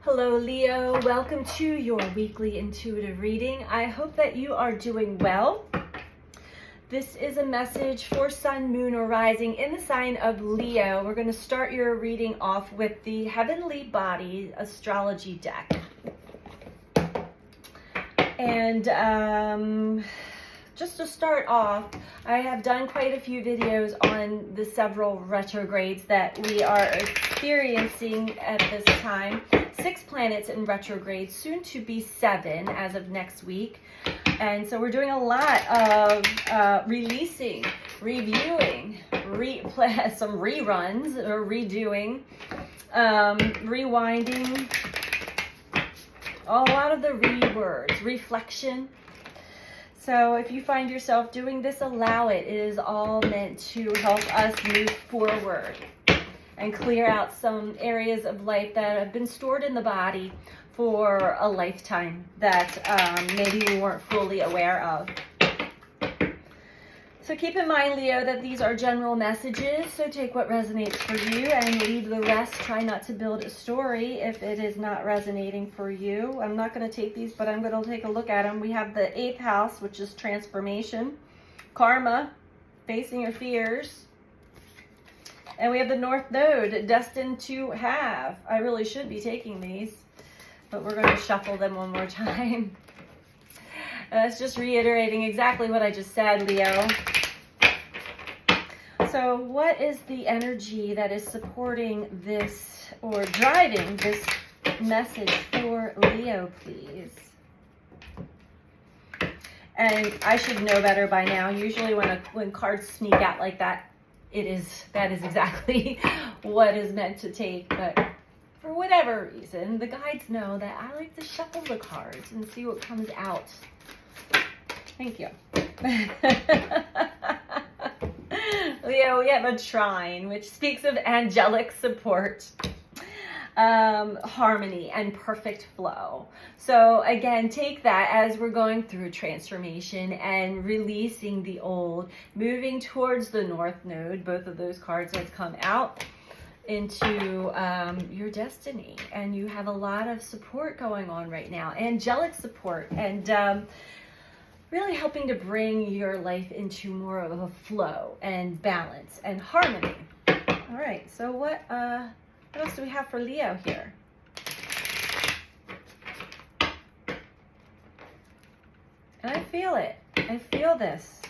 Hello Leo, welcome to your weekly intuitive reading. I hope that you are doing well. This is a message for Sun, Moon, or Rising in the sign of Leo. We're going to start your reading off with the Heavenly Body Astrology deck. And just to start off, I have done quite a few videos on the several retrogrades that we are experiencing at this time. 6 planets in retrograde, soon to be 7 as of next week. And so we're doing a lot of releasing, reviewing, some reruns or redoing, rewinding, a lot of the re-words, reflection. So if you find yourself doing this, allow it. It is all meant to help us move forward and clear out some areas of life that have been stored in the body for a lifetime that maybe you weren't fully aware of. So keep in mind, Leo, that these are general messages, so take what resonates for you and leave the rest. Try not to build a story if it is not resonating for you. I'm not going to take these, but I'm going to take a look at them. We have the 8th house, which is transformation, karma, facing your fears. And we have the North Node, destined to have. I really should be taking these, but we're going to shuffle them one more time. It's just reiterating exactly what I just said, Leo. So what is the energy that is supporting this or driving this message for Leo, please? And I should know better by now. Usually when cards sneak out like that, that is exactly what is meant to take. But for whatever reason, the guides know that I like to shuffle the cards and see what comes out. Thank you. Leo, we have a trine, which speaks of angelic support, harmony, and perfect flow. So again, take that as we're going through transformation and releasing the old, moving towards the North Node. Both of those cards have come out into your destiny, and you have a lot of support going on right now, angelic support, and really helping to bring your life into more of a flow and balance and harmony. All right, so what else do we have for Leo here? And I feel it. I feel this.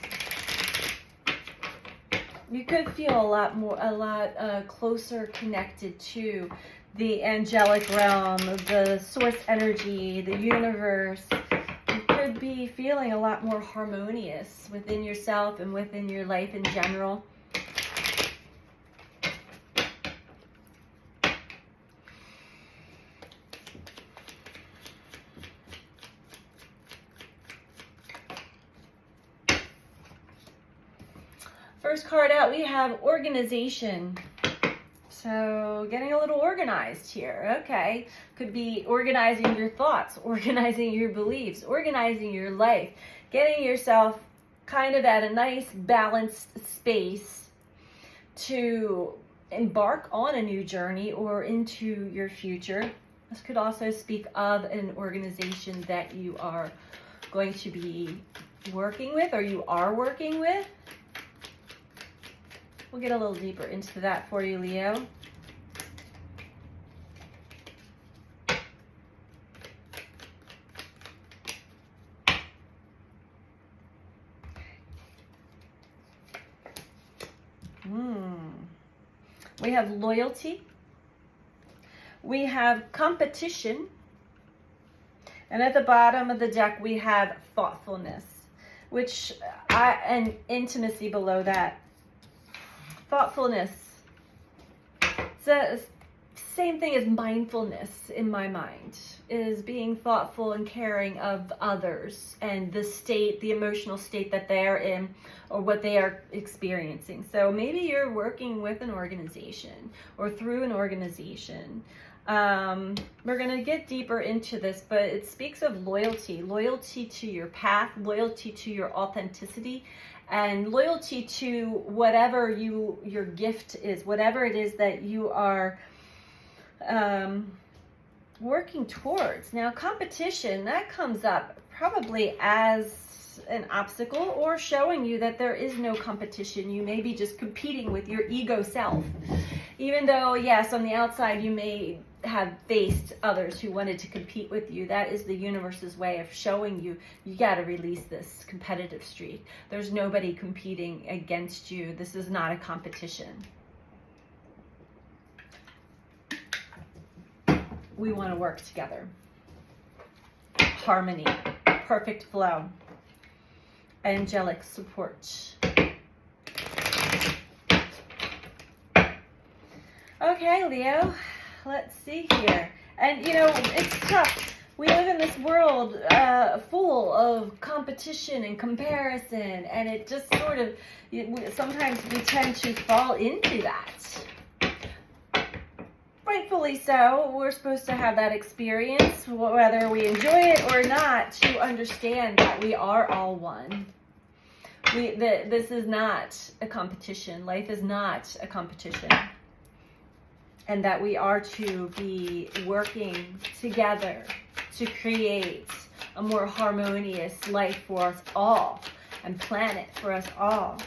You could feel a lot closer connected to the angelic realm, the source energy, the universe. You could be feeling a lot more harmonious within yourself and within your life in general. First card out, we have organization. So getting a little organized here. Okay. Could be organizing your thoughts, organizing your beliefs, organizing your life, getting yourself kind of at a nice balanced space to embark on a new journey or into your future. This could also speak of an organization that you are going to be working with or you are working with. We'll get a little deeper into that for you, Leo. We have loyalty. We have competition. And at the bottom of the deck, we have thoughtfulness, and intimacy below that. Thoughtfulness. It's the same thing as mindfulness in my mind, is being thoughtful and caring of others and the emotional state that they are in or what they are experiencing. So maybe you're working with an organization or through an organization. We're going to get deeper into this, but it speaks of loyalty to your path, loyalty to your authenticity, and loyalty to whatever your gift is, whatever it is that you are working towards. Now, competition, that comes up probably as an obstacle or showing you that there is no competition. You may be just competing with your ego self. Even though, yes, on the outside you may have faced others who wanted to compete with you, that is the universe's way of showing you, you got to release this competitive streak. There's nobody competing against you. This is not a competition. We want to work together. Harmony, perfect flow, angelic support. Okay, Leo, let's see here. And you know, it's tough. We live in this world full of competition and comparison, and it just sort of, sometimes we tend to fall into that. Rightfully so. We're supposed to have that experience, whether we enjoy it or not, to understand that we are all one. This is not a competition. Life is not a competition. And that we are to be working together to create a more harmonious life for us all and planet for us all.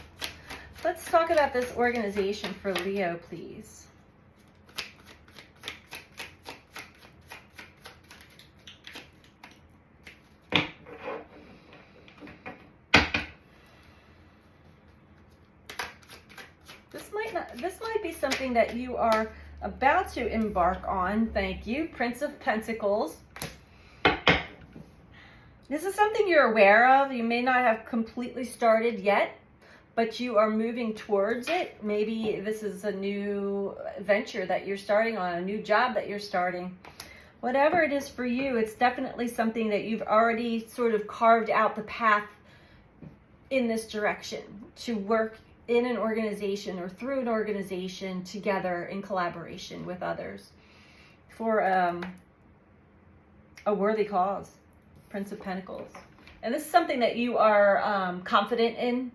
Let's talk about this organization for Leo, please. This might be something that you are about to embark on. Thank you. Prince of Pentacles. This is something you're aware of. You may not have completely started yet, but you are moving towards it. Maybe this is a new venture that you're starting on, a new job that you're starting. Whatever it is for you, it's definitely something that you've already sort of carved out the path in this direction to work in an organization or through an organization together in collaboration with others for a worthy cause. Prince of Pentacles. And this is something that you are confident in.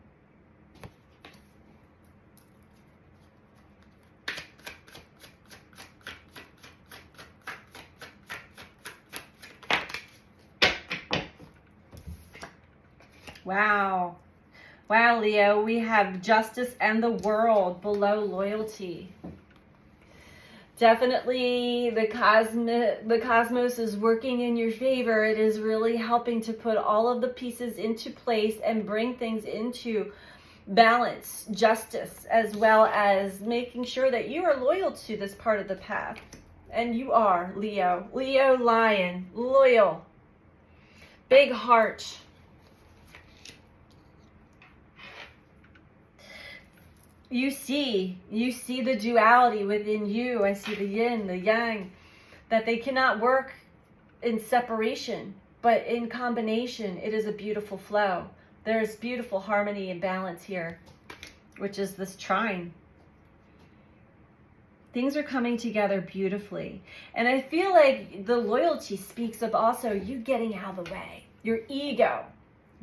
Wow. Wow, Leo, we have justice and the world below loyalty. Definitely the cosmos is working in your favor. It is really helping to put all of the pieces into place and bring things into balance, justice, as well as making sure that you are loyal to this part of the path. And you are, Leo. Leo lion, loyal, big heart. You see the duality within you. I see the yin, the yang, that they cannot work in separation, but in combination, it is a beautiful flow. There's beautiful harmony and balance here, which is this trine. Things are coming together beautifully. And I feel like the loyalty speaks of also you getting out of the way, your ego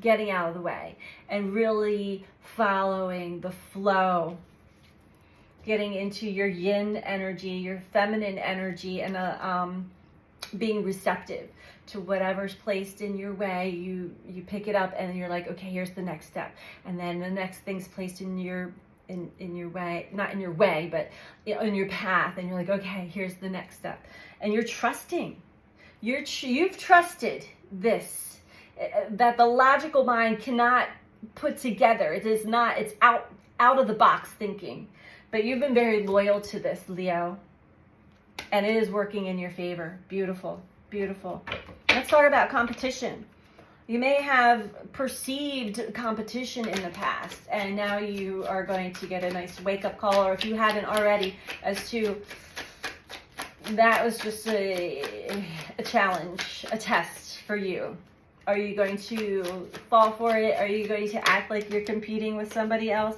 getting out of the way and really following the flow, getting into your yin energy, your feminine energy, and being receptive to whatever's placed in your way. You pick it up and you're like, okay, here's the next step. And then the next thing's placed in your way, not in your way, but in your path. And you're like, okay, here's the next step. And you're trusting. You've trusted this, that the logical mind cannot put together. It is not, it's out of the box thinking. But you've been very loyal to this, Leo. And it is working in your favor. Beautiful, beautiful. Let's talk about competition. You may have perceived competition in the past, and now you are going to get a nice wake-up call, or if you hadn't already, as to that was just a challenge, a test for you. Are you going to fall for it? Are you going to act like you're competing with somebody else?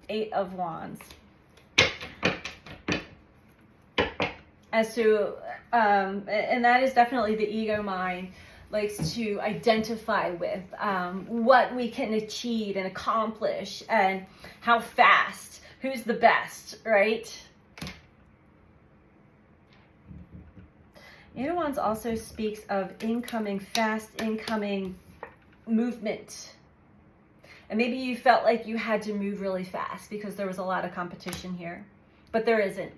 8 of Wands. As to, and that is definitely the ego mind likes to identify with what we can achieve and accomplish and how fast, who's the best, right? Eight of Wands also speaks of fast incoming movement. And maybe you felt like you had to move really fast because there was a lot of competition here, but there isn't.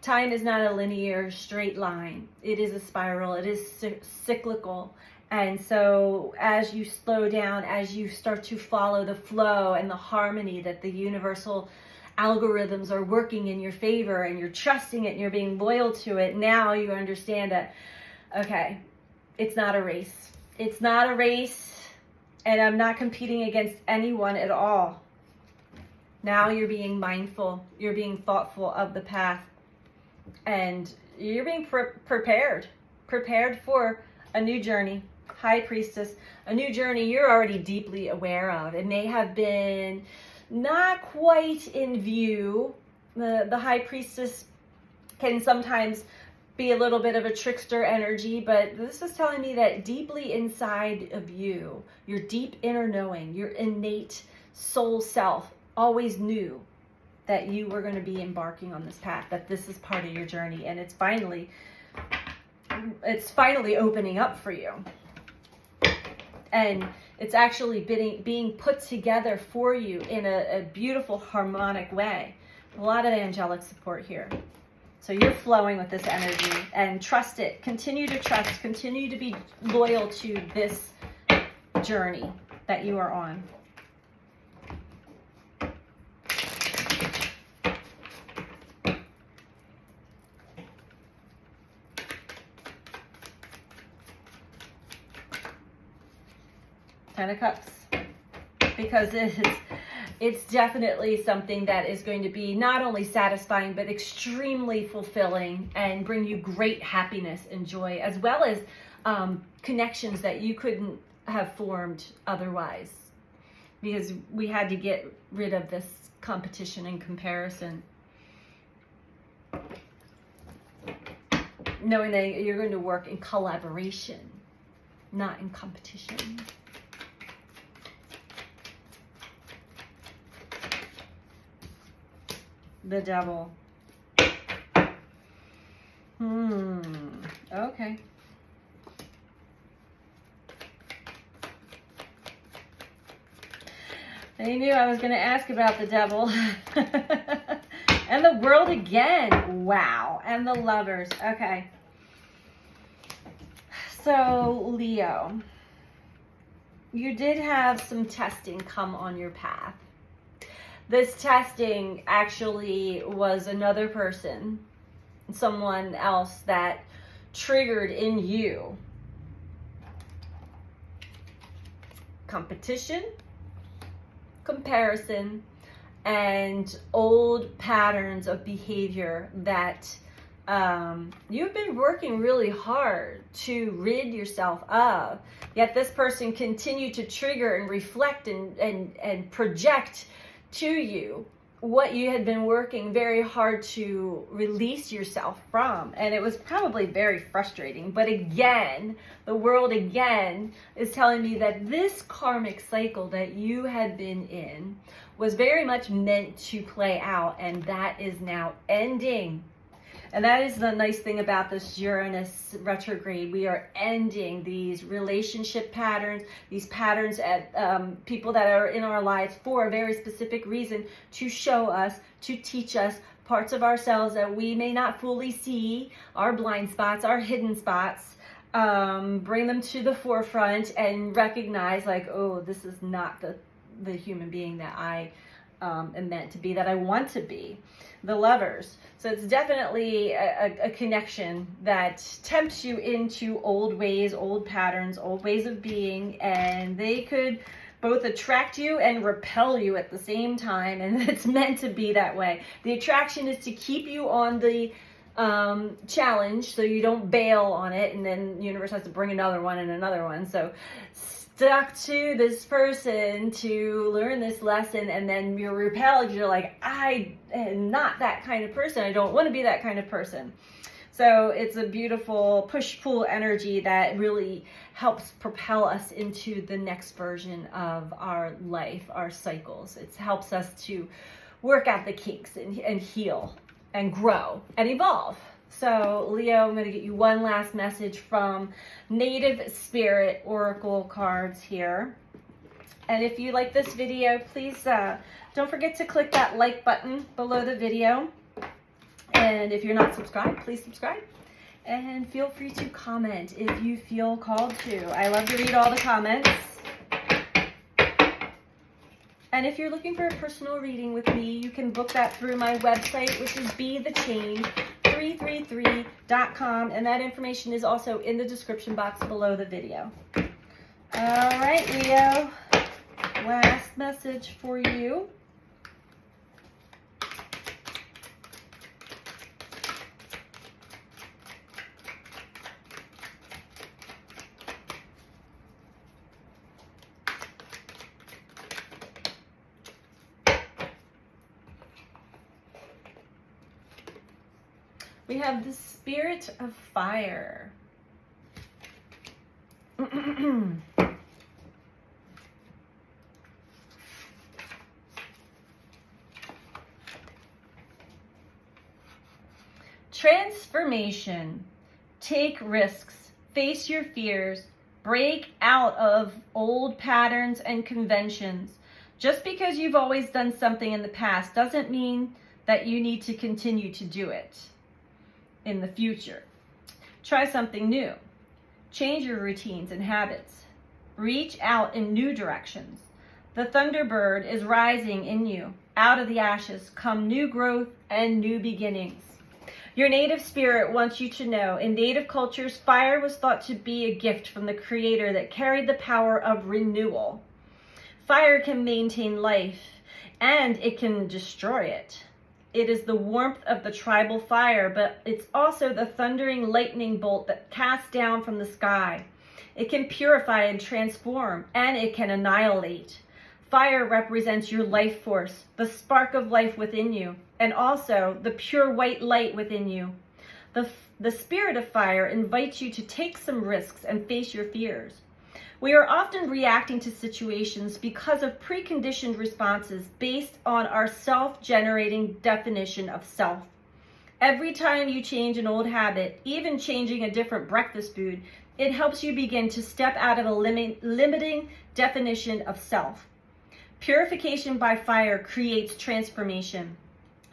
Time is not a linear straight line. It is a spiral. It is cyclical. And so as you slow down, as you start to follow the flow and the harmony that the universal algorithms are working in your favor, and you're trusting it and you're being loyal to it, now you understand that, okay, it's not a race. It's not a race, and I'm not competing against anyone at all. Now you're being mindful. You're being thoughtful of the path. And you're being prepared for a new journey. High Priestess, a new journey you're already deeply aware of. It may have been not quite in view. The High Priestess can sometimes be a little bit of a trickster energy, but this is telling me that deeply inside of you, your deep inner knowing, your innate soul self always knew that you were going to be embarking on this path, that this is part of your journey, and it's finally opening up for you. And it's actually being put together for you in a beautiful, harmonic way. A lot of angelic support here. So you're flowing with this energy, and trust it. Continue to trust. Continue to be loyal to this journey that you are on. Ten of Cups, because it's definitely something that is going to be not only satisfying but extremely fulfilling and bring you great happiness and joy, as well as connections that you couldn't have formed otherwise, because we had to get rid of this competition and comparison, knowing that you're going to work in collaboration, not in competition. The Devil. Okay. They knew I was going to ask about the Devil. And the World again. Wow. And the Lovers. Okay. So, Leo, you did have some testing come on your path. This testing actually was another person, someone else that triggered in you competition, comparison, and old patterns of behavior that you've been working really hard to rid yourself of. Yet this person continued to trigger and reflect and project to you what you had been working very hard to release yourself from. And it was probably very frustrating. But again, the World again is telling me that this karmic cycle that you had been in was very much meant to play out, and that is now ending. And that is the nice thing about this Uranus retrograde. We are ending these relationship patterns, these patterns at people that are in our lives for a very specific reason, to show us, to teach us parts of ourselves that we may not fully see, our blind spots, our hidden spots, bring them to the forefront and recognize like, oh, this is not the human being that I am meant to be, that I want to be. The Lovers. So it's definitely a connection that tempts you into old ways, old patterns, old ways of being, and they could both attract you and repel you at the same time, and it's meant to be that way. The attraction is to keep you on the challenge so you don't bail on it, and then the universe has to bring another one and another one. So stuck to this person to learn this lesson, and then you're repelled. You're like, I am not that kind of person. I don't want to be that kind of person. So it's a beautiful push-pull energy that really helps propel us into the next version of our life, our cycles. It helps us to work out the kinks and heal and grow and evolve. So, Leo, I'm going to get you one last message from Native Spirit Oracle cards here. And if you like this video, please don't forget to click that like button below the video. And if you're not subscribed, please subscribe. And feel free to comment if you feel called to. I love to read all the comments. And if you're looking for a personal reading with me, you can book that through my website, which is bethechain333.com. And that information is also in the description box below the video. All right, Leo, last message for you. We have the spirit of fire. Transformation. Take risks. Face your fears. Break out of old patterns and conventions. Just because you've always done something in the past doesn't mean that you need to continue to do it in the future. Try something new. Change your routines and habits. Reach out in new directions. The Thunderbird is rising in you. Out of the ashes come new growth and new beginnings. Your native spirit wants you to know, in native cultures, fire was thought to be a gift from the Creator that carried the power of renewal. Fire can maintain life, and it can destroy it. It is the warmth of the tribal fire, but it's also the thundering lightning bolt that casts down from the sky. It can purify and transform, and it can annihilate. Fire represents your life force, the spark of life within you, and also the pure white light within you. The spirit of fire invites you to take some risks and face your fears. We are often reacting to situations because of preconditioned responses based on our self-generating definition of self. Every time you change an old habit, even changing a different breakfast food, it helps you begin to step out of a limiting definition of self. Purification by fire creates transformation.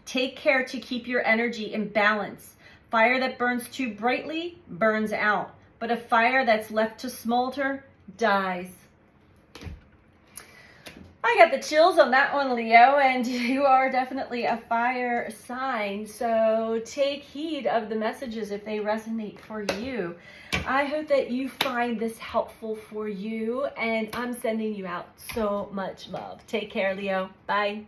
Take care to keep your energy in balance. Fire that burns too brightly burns out, but a fire that's left to smolder dies. I got the chills on that one, Leo, and you are definitely a fire sign, so take heed of the messages if they resonate for you. I hope that you find this helpful for you, and I'm sending you out so much love. Take care, Leo. Bye.